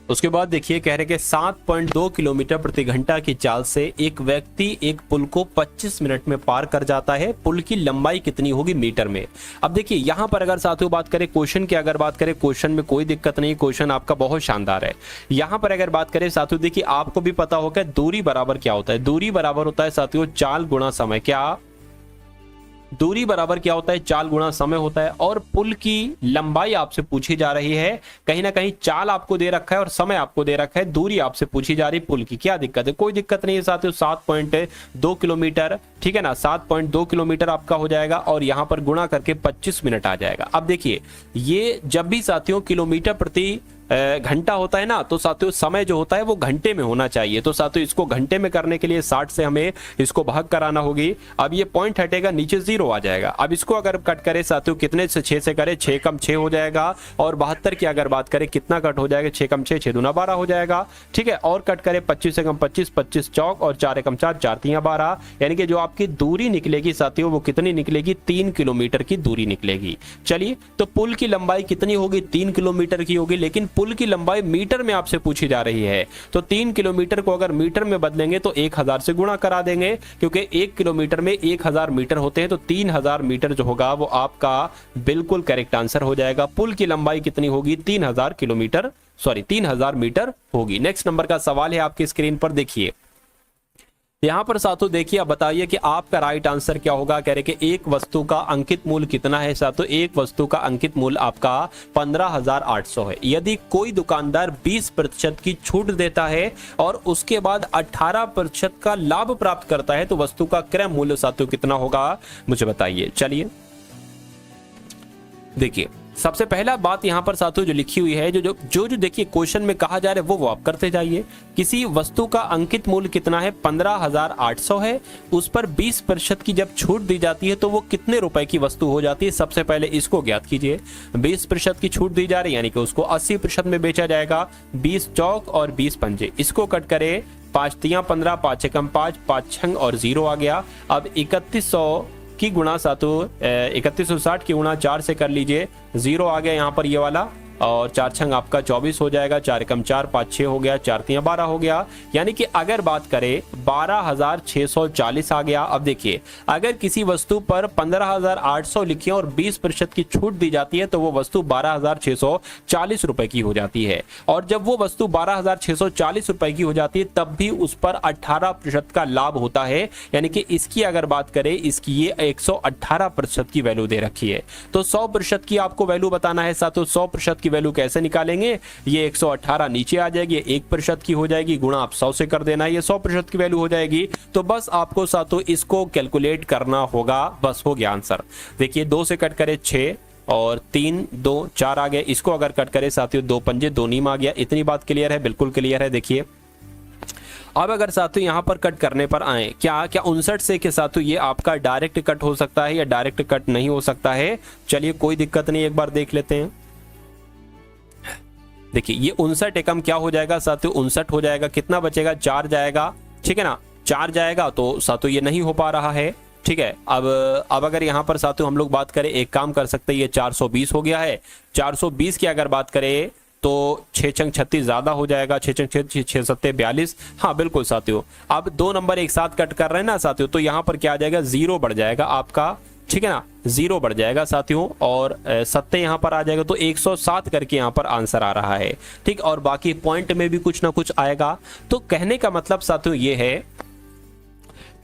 उसके बाद देखिए कह रहे कि 7.2 किलोमीटर प्रति घंटा की चाल से एक व्यक्ति एक पुल को 25 मिनट में पार कर जाता है। पुल की लंबाई कितनी होगी मीटर में। अब देखिए यहाँ पर अगर साथियों बात करें क्वेश्चन की, अगर बात करें क्वेश्चन में कोई दिक्कत नहीं, क्वेश्चन आपका बहुत शानदार है। यहाँ पर अगर बात करें साथियों, देखिए आपको भी पता होगा दूरी बराबर क्या होता है। दूरी बराबर होता है साथियों चाल गुणा समय। क्या दूरी बराबर क्या होता है, चाल गुणा समय होता है। और पुल की लंबाई आपसे पूछी जा रही है, कहीं ना कहीं चाल आपको दे रखा है और समय आपको दे रखा है, दूरी आपसे पूछी जा रही है पुल की। क्या दिक्कत है, कोई दिक्कत नहीं है साथियों। 7.2 किलोमीटर, ठीक है ना, 7.2 किलोमीटर आपका हो जाएगा और यहां पर गुणा करके 25 मिनट आ जाएगा। अब देखिए ये जब भी साथियों किलोमीटर प्रति घंटा होता है ना, तो साथियों समय जो होता है वो घंटे में होना चाहिए। तो साथियों इसको घंटे में करने के लिए 60 से हमें इसको भाग कराना होगी। अब ये पॉइंट हटेगा, नीचे 0 आ जाएगा। अब इसको अगर कट करें साथियों कितने से, 6 से करें, 6 कम 6 हो जाएगा। और 72 की अगर बात करें कितना कट हो जाएगा, 6 कम 6, 6 दूना 12 हो जाएगा। ठीक है, और कट करें 25 से कम 25, 25 चौक और 4 एकम 4, 4 तियां 12, यानी कि जो आपकी दूरी निकलेगी साथियों वो कितनी निकलेगी, 3 किलोमीटर की दूरी निकलेगी। चलिए, तो पुल की लंबाई कितनी होगी, 3 किलोमीटर की होगी। लेकिन पुल की लंबाई मीटर में आपसे पूछी जा रही है, तो 3 किलोमीटर को अगर मीटर में बदलेंगे तो 1000 से गुणा करा देंगे, क्योंकि 1 किलोमीटर में 1000 मीटर होते हैं। तो 3000 मीटर जो होगा वो आपका बिल्कुल करेक्ट आंसर हो जाएगा। पुल की लंबाई कितनी होगी, 3000 मीटर होगी। नेक्स्ट नंबर का सवाल है आपकी स्क्रीन पर, देखिए यहां पर साथियों देखिए, आप बताइए कि आपका राइट आंसर क्या होगा। कह रहे कि एक वस्तु का अंकित मूल्य कितना है साथियों, एक वस्तु का अंकित मूल्य आपका 15,800 है। यदि कोई दुकानदार 20% की छूट देता है और उसके बाद 18% का लाभ प्राप्त करता है तो वस्तु का क्रय मूल्य साथियों कितना होगा, मुझे बताइए। चलिए देखिए, सबसे पहला बात यहां पर साथियों जो लिखी हुई है, जो देखिए क्वेश्चन में कहा जा रहा है वो आप करते जाइए। किसी वस्तु का अंकित मूल्य कितना है, 15,800 है। उस पर 20% की जब छूट दी जाती है तो वो कितने रुपए की वस्तु हो जाती है, सबसे पहले इसको ज्ञात कीजिए। 20% की छूट दी जा रही है यानी कि उसको 80% में बेचा जाएगा। 20 चौक और 20 पंजे, इसको कट करे, 5 तियां 15, 5 एकम 5, 5 छंग और 0 आ गया। अब 3100 की गुणा साथियों 3160 की गुणा 4 से कर लीजिए, 0 आ गया यहाँ पर ये वाला, और 4 छंग आपका 24 हो जाएगा, 4 एकम 4, 5 6 हो गया, 4 तियां 12 हो गया। यानी कि अगर बात करें 12,640 आ गया। अब देखिए अगर किसी वस्तु पर 15,800 लिखिए और 20% की छूट दी जाती है तो वो वस्तु 12,640 रुपए की हो जाती है। और जब वो वस्तु 12,640 रुपए की हो जाती है तब भी उस पर 18% का लाभ होता है। यानी कि इसकी अगर बात करें, इसकी ये 118% की वैल्यू दे रखी है। तो 100% की आपको वैल्यू बताना है साथियों। 100% की वैल्यू कैसे निकालेंगे, ये 118 नीचे आ जाएगी, 1% की हो जाएगी, गुणा आप 100 से कर देना, ये 100% की वैल्यू हो जाएगी। तो बस आपको साथियों इसको कैलकुलेट करना होगा, बस हो गया आंसर। देखिए 2 से कट करे 6 और 3 2 4 आ गए। इसको अगर कट करे साथियों 2 पंजे 2 नीम आ गया। इतनी बात क्लियर है, बिल्कुल क्लियर है। देखिए अब अगर साथियों यहां पर कट करने पर आए, क्या 59 से के साथियों ये आपका डायरेक्ट कट हो सकता है या डायरेक्ट कट नहीं हो सकता है। चलिए कोई दिक्कत नहीं, एक बार देख लेते हैं। देखिए ये 59 एकम क्या हो जाएगा साथियों, 59 हो जाएगा, कितना बचेगा, 4 जाएगा, ठीक है ना, 4 जाएगा, तो साथियों ये नहीं हो पा रहा है, ठीक है। अब अगर यहाँ पर साथियों हम लोग बात करें, एक काम कर सकते हैं, ये 420 हो गया है, 420 की अगर बात करें तो 6 छंग 36 ज्यादा हो जाएगा, 6 छंग 6 सत्ते 42, हाँ बिल्कुल साथियों। अब 2 नंबर एक साथ कट कर रहे हैं ना साथियों, तो यहाँ पर क्या आ जाएगा, 0 बढ़ जाएगा आपका, ठीक है ना, 0 बढ़ जाएगा साथियों, और सत्ते यहाँ पर आ जाएगा, तो 107 करके यहाँ पर आंसर आ रहा है, ठीक। और बाकी पॉइंट में भी कुछ ना कुछ आएगा। तो कहने का मतलब साथियों ये है,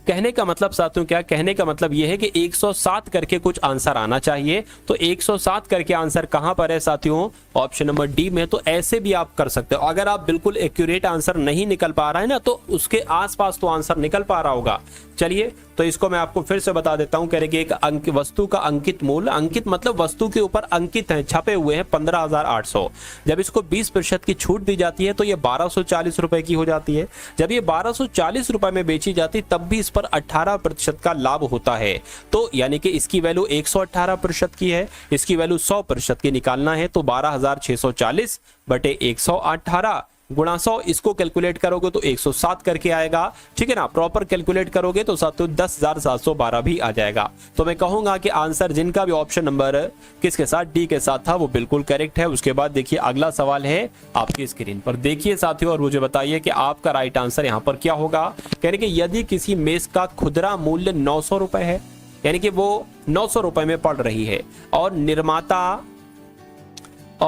कहने का मतलब साथियों क्या, कहने का मतलब यह है कि 107 करके कुछ आंसर आना चाहिए। तो 107 करके आंसर कहां पर है साथियों, ऑप्शन नंबर डी में। तो ऐसे भी आप कर सकते हो, अगर आप बिल्कुल एक्यूरेट आंसर नहीं निकल पा रहा है ना, तो उसके आसपास तो आंसर निकल पा रहा होगा। चलिए तो इसको मैं आपको फिर से बता देता हूं, कह रहे कि एक अंक वस्तु का अंकित मूल्य, अंकित मतलब वस्तु के ऊपर अंकित है, छपे हुए हैं 15,800। जब इसको 20% की छूट दी जाती है तो ये 1240 रुपए की हो जाती है। जब ये 1240 रुपए में बेची जाती तब भी इस पर 18% का लाभ होता है। तो यानी कि इसकी वैल्यू 118% की है, इसकी वैल्यू 100% की निकालना है, तो 12,640 बटे 118 गुणा 100, इसको कैलकुलेट करोगे तो 107 करके आएगा, ठीक है ना। प्रॉपर कैलकुलेट करोगे तो साथियों 10,712 भी आ जाएगा। तो मैं कहूंगा कि आंसर जिनका भी ऑप्शन नंबर किसके साथ, डी के साथ था, वो बिल्कुल करेक्ट है। उसके बाद देखिए अगला सवाल है आपकी स्क्रीन पर, देखिए साथियों, और मुझे बताइए कि आपका राइट आंसर यहाँ पर क्या होगा। कह रहे कि यदि किसी मेज का खुदरा मूल्य 900 रुपए है, यानी कि वो 900 रुपए में पड़ रही है, और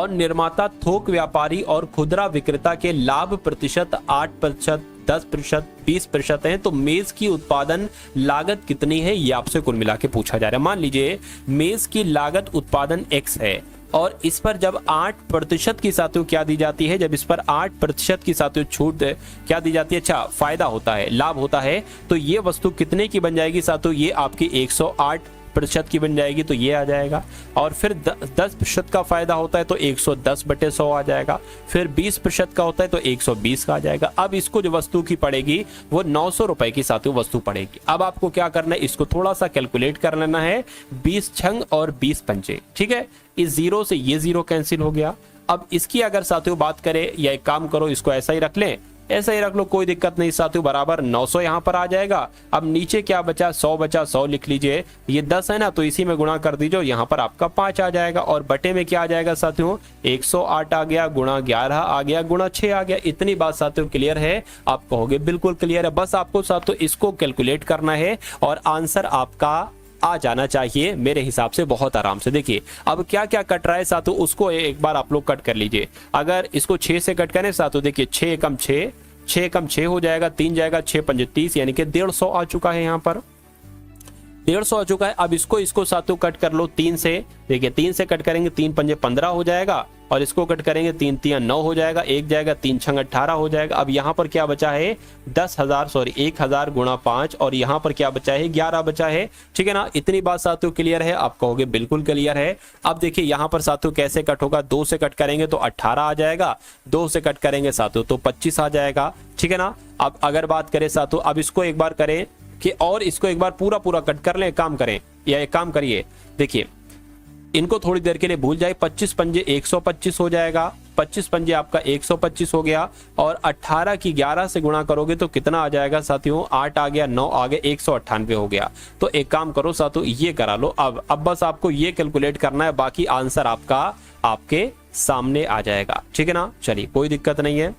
निर्माता थोक व्यापारी और खुदरा विक्रेता के लाभ प्रतिशत 8%, 10%, 20% है, तो मेज की उत्पादन लागत कितनी है, ये आपसे कुल मिला के पूछा जा रहा है। मान लीजिए मेज की लागत उत्पादन x है, और इस पर जब 8% की साथियों क्या दी जाती है, जब इस पर 8% की साथियों छूट क्या दी जाती है, अच्छा फायदा होता है, लाभ होता है, तो ये वस्तु कितने की बन जाएगी साथियों, ये आपकी 108% की बन जाएगी, तो ये आ जाएगा। और फिर 10% का फायदा होता है तो 110 बटे 100 आ जाएगा। फिर 20% का होता है तो 120 का आ जाएगा। अब इसको जो वस्तु की पड़ेगी वो 900 रुपए की साथियों वस्तु पड़ेगी। अब आपको क्या करना है, इसको थोड़ा सा कैलकुलेट कर लेना है, 20 छंग और 20 पंचे, ठीक है। इस 0 से ये 0 कैंसिल हो गया। अब इसकी अगर साथियों बात करें, या एक काम करो, इसको ऐसा ही रख लें, ऐसा ही रख लो, कोई दिक्कत नहीं साथियों, बराबर 900 यहाँ पर आ जाएगा। अब नीचे क्या बचा, 100 बचा, 100 लिख लीजिए, ये 10 है ना, तो इसी में गुणा कर दीजिए, यहाँ पर आपका 5 आ जाएगा। और बटे में क्या आ जाएगा साथियों, 108 आ गया, गुणा 11 आ गया, गुणा 6 आ गया। इतनी बात साथियों क्लियर है, आप कहोगे बिल्कुल क्लियर है। बस आपको साथियों इसको कैलकुलेट करना है और आंसर आपका आ जाना चाहिए मेरे हिसाब से बहुत आराम से। देखिए अब क्या क्या कट रहा है साथियों, उसको एक बार आप लोग कट कर लीजिए। अगर इसको 6 से कट करें साथियों, देखिए 6 एकम 6, 6 एकम 6 हो जाएगा, 3 जाएगा, 6 पंजे 30, यानी कि 150 आ चुका है, यहाँ पर 150 आ चुका है। अब इसको साथियों कट कर लो 3 से, देखिए 3 से कट करेंगे, 3 पंजे 15 हो जाएगा, और इसको कट करेंगे 3 तिया 9 हो जाएगा, 1 जाएगा, 3 छंग 18 हो जाएगा। अब यहाँ पर क्या बचा है, 10,000 गुणा 5, और यहाँ पर क्या बचा है, 11 बचा है, ठीक है ना। इतनी बात साथियों क्लियर है, आप कहोगे बिल्कुल क्लियर है। अब देखिए यहाँ पर साथियों कैसे कट होगा, 2 से कट करेंगे तो 18 आ जाएगा, 2 से कट करेंगे साथियों तो 25 आ जाएगा, ठीक है ना। अब अगर बात करें साथियों, अब इसको एक बार करें कि, और इसको एक बार पूरा कट कर लें, काम करें, या एक काम करिए, देखिए इनको थोड़ी देर के लिए भूल जाए, 25 पंजे 125 हो जाएगा, 25 पंजे आपका 125 हो गया, और 18 की 11 से गुणा करोगे तो कितना आ जाएगा साथियों, 8 आ गया, 9 आ गया, 198 हो गया। तो एक काम करो साथियों, ये करा लो। अब बस आपको ये कैलकुलेट करना है, बाकी आंसर आपका आपके सामने आ जाएगा, ठीक है ना। चलिए कोई दिक्कत नहीं है।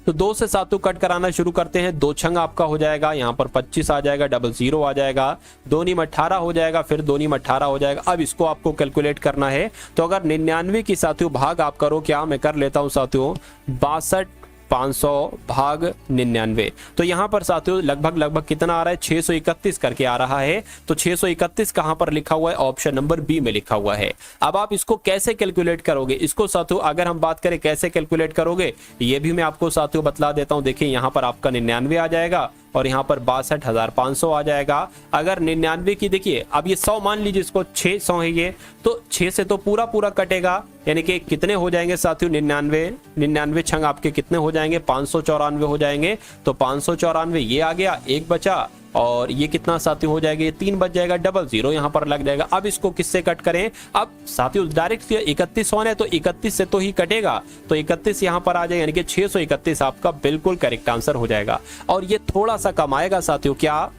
तो 2 से साथियों कट कराना शुरू करते हैं। 2 छंग आपका हो जाएगा, यहाँ पर 25 आ जाएगा, 00 आ जाएगा, 2 नीम 18 हो जाएगा, फिर 2 नीम 18 हो जाएगा। अब इसको आपको कैलकुलेट करना है। तो अगर 99 की साथियों भाग आप करो, क्या मैं कर लेता हूँ साथियों, 62,500 भाग 99, तो यहाँ पर साथियों लगभग कितना आ रहा है, 631 करके आ रहा है। तो 631 कहाँ पर लिखा हुआ है, ऑप्शन नंबर बी में लिखा हुआ है। अब आप इसको कैसे कैलकुलेट करोगे, इसको साथियों अगर हम बात करें कैसे कैलकुलेट करोगे, ये भी मैं आपको साथियों बतला देता हूँ। देखिए यहाँ पर आपका 99 आ जाएगा, और यहाँ पर 62,500 आ जाएगा। अगर 99 की देखिए, अब ये 100 मान लीजिए, इसको 600 है ये, तो 6 से तो पूरा कटेगा, यानी कि कितने हो जाएंगे साथियों, 99 छंग आपके कितने हो जाएंगे, 594 हो जाएंगे। तो 594 ये आ गया, एक बचा, और ये कितना साथियों हो जाएगा, ये 3 बच जाएगा, डबल जीरो यहाँ पर लग जाएगा। अब इसको किससे कट करें, अब साथियों डायरेक्ट 31 होना है तो 31 से तो ही कटेगा, तो 31 यहाँ पर आ जाएगा, यानी कि 631 आपका बिल्कुल करेक्ट आंसर हो जाएगा। और ये थोड़ा सा कम आएगा साथियों, क्या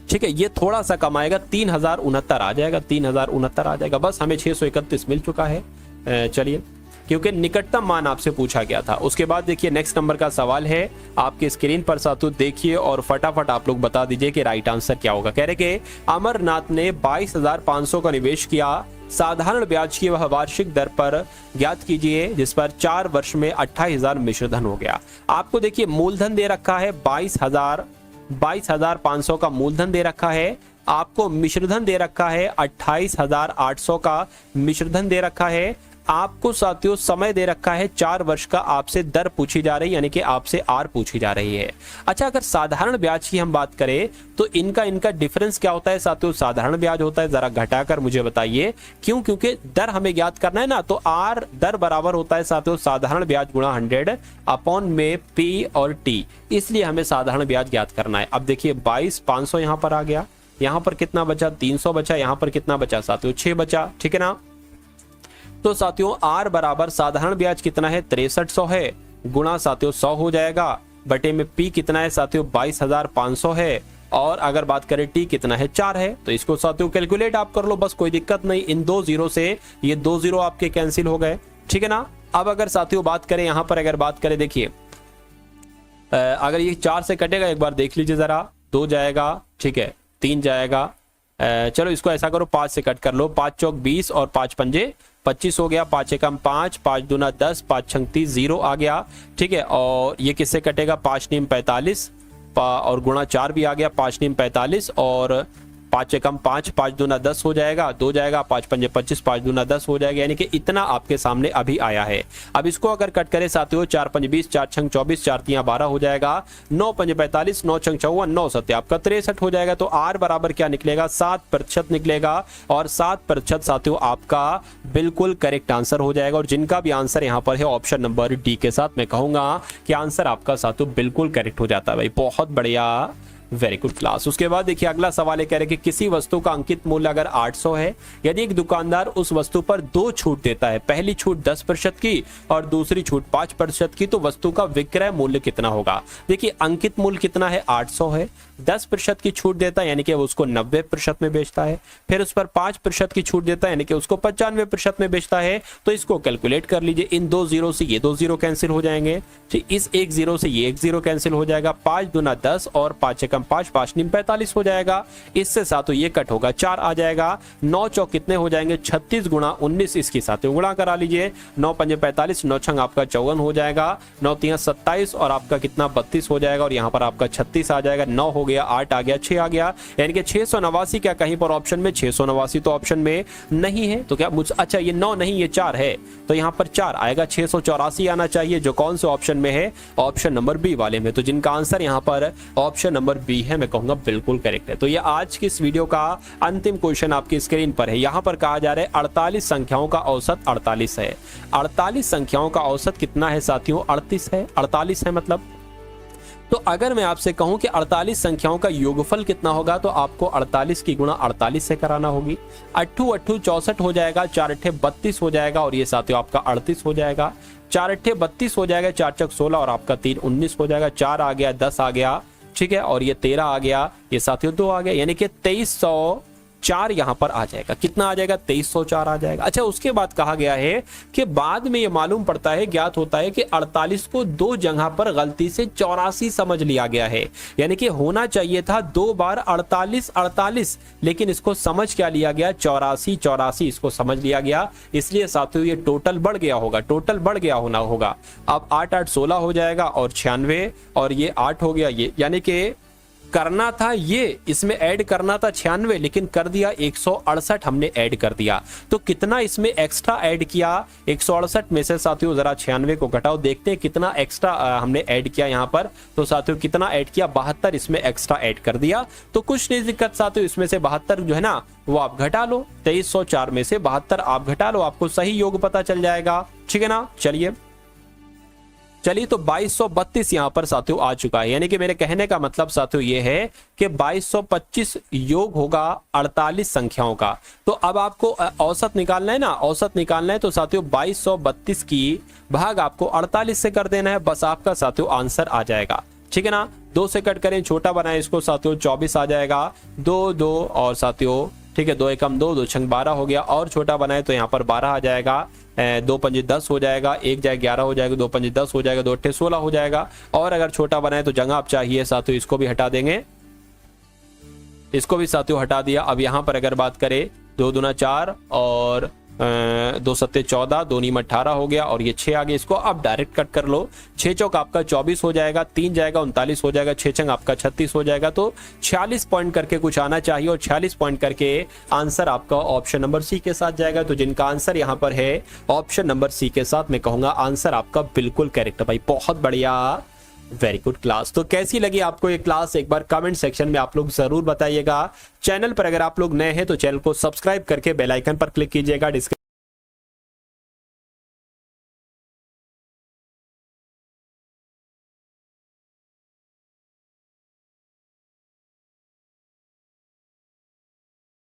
ठीक है, ये थोड़ा सा कम आएगा, 3069 आ जाएगा, 3069 आ जाएगा। बस हमें 631 मिल चुका है। चलिए, क्योंकि निकटतम मान आपसे पूछा गया था। उसके बाद देखिए नेक्स्ट नंबर का सवाल है आपके स्क्रीन पर साथियों, देखिए और फटाफट आप लोग बता दीजिए कि राइट आंसर क्या होगा। कह रहे कि अमरनाथ ने 22,500 का निवेश किया, साधारण ब्याज की वह वार्षिक दर पर ज्ञात कीजिए, जिस पर 4 वर्ष में 28,000 मिश्रधन हो गया। आपको देखिए मूलधन दे रखा है 22,500 का मूलधन दे रखा है, आपको मिश्रधन दे रखा है 28,800 का मिश्रधन दे रखा है, आपको साथियों समय दे रखा है 4 वर्ष का, आपसे दर पूछी जा रही है, यानी कि आपसे आर पूछी जा रही है। अच्छा, अगर साधारण ब्याज की हम बात करें तो इनका डिफरेंस क्या होता है साथियों, साधारण ब्याज होता है, जरा घटाकर मुझे बताइए क्यों, क्योंकि दर हमें ज्ञात करना है ना, तो आर दर बराबर होता है साथियों साधारण ब्याज गुणा 100 अपॉन में पी और टी, इसलिए हमें साधारण ब्याज ज्ञात करना है। अब देखिए 22,500 यहाँ पर आ गया, यहाँ पर कितना बचा, 300 बचा, यहाँ पर कितना बचा साथियों, 6 बचा, ठीक है ना। तो साथियों आर बराबर साधारण ब्याज कितना है, 6300 है, गुणा साथियों 100 हो जाएगा, बटे में पी कितना है साथियों 22,500 है, और अगर बात करें टी कितना है 4 है। तो इसको साथियों कैलकुलेट आप कर लो, बस कोई दिक्कत नहीं, इन 2 जीरो से ये 2 जीरो आपके कैंसिल हो गए, ठीक है ना। अब अगर साथियों बात करें यहाँ पर, अगर बात करें देखिए अगर ये 4 से कटेगा एक बार देख लीजिए जरा, 2 जाएगा, ठीक है, 3 जाएगा, चलो इसको ऐसा करो 5 से कट कर लो, 5 चौक 20 और 5 पंजे 25 हो गया, 5 एकम 5, 5 दूना 10, 5 छंग 30, 0 आ गया, ठीक है। और ये किससे कटेगा, 5 नीम 45 और गुणा 4 भी आ गया, 5 नीम 45 और 5 एकम 5, 5 दूना 10 हो जाएगा, 2 जाएगा, 5 पंजे 25, 5 दूना 10 हो जाएगा, यानी कि इतना आपके सामने अभी आया है। अब इसको अगर कट करें साथियों, 4 पंजे 20, 4 छंग 24, 4 तियां 12 हो जाएगा, 9 पंजे 45, 9 छंग 54, 9 सत्य आपका 63 हो जाएगा। तो आर बराबर क्या निकलेगा, 7% निकलेगा, और 7% साथियों आपका बिल्कुल करेक्ट आंसर हो जाएगा। और जिनका भी आंसर यहाँ पर है ऑप्शन नंबर डी के साथ, मैं कहूंगा कि आंसर आपका साथियों बिल्कुल करेक्ट हो जाता है भाई, बहुत बढ़िया, वेरी गुड क्लास। उसके बाद देखिए अगला सवाल है, कह रहे कि किसी वस्तु का अंकित मूल्य अगर 800 है, यदि एक दुकानदार उस वस्तु पर 2 छूट देता है, पहली छूट 10% की और दूसरी छूट 5% की, तो वस्तु का विक्रय मूल्य कितना होगा। देखिए अंकित मूल्य कितना है, 800 है, 10% की छूट देता है यानी कि उसको 90% में बेचता है, फिर उस पर 5% की छूट देता है यानी कि उसको 95% में बेचता है। तो इसको कैलकुलेट कर लीजिए, इन 2 जीरो से ये 2 जीरो कैंसिल हो जाएंगे, ठीक, इस 1 जीरो से ये 1 जीरो कैंसिल हो जाएगा, 5 दूना 10 और 5 एकम 5, 5 नीम 45 हो जाएगा, इससे साथ ये कट होगा, 4 आ जाएगा, 9 चौक कितने हो जाएंगे, 36 गुणा 19, इसके साथ गुणा करा लीजिए, 9 पंजे 45, 9 छंग आपका 54 हो जाएगा, 9 तियां 27 और आपका कितना 32 हो जाएगा, और यहाँ पर आपका 36 आ जाएगा, 9 हो गया, 8 आ गया, 6 आ गया, यानी कि 689। क्या कहीं पर ऑप्शन में 689 तो ऑप्शन में नहीं है, तो क्या मुझे, अच्छा ये 9 नहीं ये 4 है, तो यहाँ पर 4 आएगा, 684 आना चाहिए, जो कौन से ऑप्शन में है, ऑप्शन नंबर बी वाले में। तो जिनका आंसर यहाँ पर ऑप्शन नंबर बी है, मैं कहूंगा बिल्कुल करेक्ट है। तो ये आज की इस वीडियो का अंतिम क्वेश्चन आपकी स्क्रीन पर है। यहाँ पर कहा जा रहा है 48 संख्याओं का औसत 48 है। 48 संख्याओं का औसत कितना है साथियों, 38 है, 48 है मतलब। तो अगर मैं आपसे कहूं कि 48 संख्याओं का योगफल कितना होगा, तो आपको 48 की गुणा 48 से कराना होगी। 8 8 64 हो जाएगा, 4 8 32 हो जाएगा, और ये साथियों आपका 38 हो जाएगा, 4 8 32 हो जाएगा, 4 चक 16 और आपका 3 19 हो जाएगा, 4 आ गया, 10 आ गया, ठीक है, और ये 13 आ गया, ये साथियों 2 आ गया, यानी कि 2304 यहां पर आ जाएगा। कितना आ जाएगा, 2304 आ जाएगा। अच्छा, उसके बाद कहा गया है कि बाद में ये मालूम पड़ता है, ज्ञात होता है कि 48 को 2 जगह पर गलती से 84 समझ लिया गया है, यानी कि होना चाहिए था 2 बार 48 48, लेकिन इसको समझ क्या लिया गया, 84 84 इसको समझ लिया गया, इसलिए साथियों ये टोटल बढ़ गया होगा, टोटल बढ़ गया होना होगा। अब 8 8 16 हो जाएगा, और 96 और ये 8 हो गया, ये यानी कि करना था ये, इसमें ऐड करना था 96, लेकिन कर दिया 168 हमने ऐड कर दिया। तो कितना इसमें एक्स्ट्रा ऐड किया, 168 में से साथियों जरा 96 को घटाओ, देखते हैं कितना एक्स्ट्रा हमने ऐड किया यहाँ पर। तो साथियों कितना ऐड किया, 72 इसमें एक्स्ट्रा ऐड कर दिया। तो कुछ नहीं दिक्कत साथियों, इसमें से 72 जो है ना वो आप घटा लो, 2304 में से 72 आप घटा लो, आपको सही योग पता चल जाएगा, ठीक है ना। चलिए तो 2232 यहाँ पर साथियों आ चुका है, यानी कि मेरे कहने का मतलब साथियों ये है कि 2225 योग होगा 48 संख्याओं का। तो अब आपको औसत निकालना है ना, औसत निकालना है तो साथियों 2232 की भाग आपको 48 से कर देना है, बस आपका साथियों आंसर आ जाएगा। ठीक है ना, 2 से कट करें, छोटा बनाए इसको साथियों 24 आ जाएगा, 2 2 और साथियों ठीक है 2 एकम 2, 2 छंग 12 हो गया, और छोटा बनाए तो यहाँ पर 12 आ जाएगा, 2 पंजे 10 हो जाएगा, 1 जाए 11 हो जाएगा, 2 पंजे 10 हो जाएगा, 2 अट्ठे 16 हो जाएगा। और अगर छोटा बनाए तो जगह आप चाहिए साथियों इसको भी हटा देंगे, इसको भी साथियों हटा दिया। अब यहाँ पर अगर बात करें 2 दूना 4 और 2 सत्ते 14, 2 नीम 18 हो गया, और ये 6 आ गया, इसको आप डायरेक्ट कट कर लो। 6 चौक आपका 24 हो जाएगा, 3 जाएगा 39 हो जाएगा, 6 छंग आपका 36 हो जाएगा। तो 46 पॉइंट करके कुछ आना चाहिए, और 46 पॉइंट करके आंसर आपका ऑप्शन नंबर सी के साथ जाएगा। तो जिनका आंसर यहाँ पर है ऑप्शन नंबर सी के साथ, मैं कहूंगा आंसर आपका बिल्कुल करेक्ट भाई, बहुत बढ़िया, वेरी गुड क्लास। तो कैसी लगी आपको ये क्लास, एक बार कमेंट सेक्शन में आप लोग जरूर बताइएगा। चैनल पर अगर आप लोग नए हैं तो चैनल को सब्सक्राइब करके बेल आइकन पर क्लिक कीजिएगा।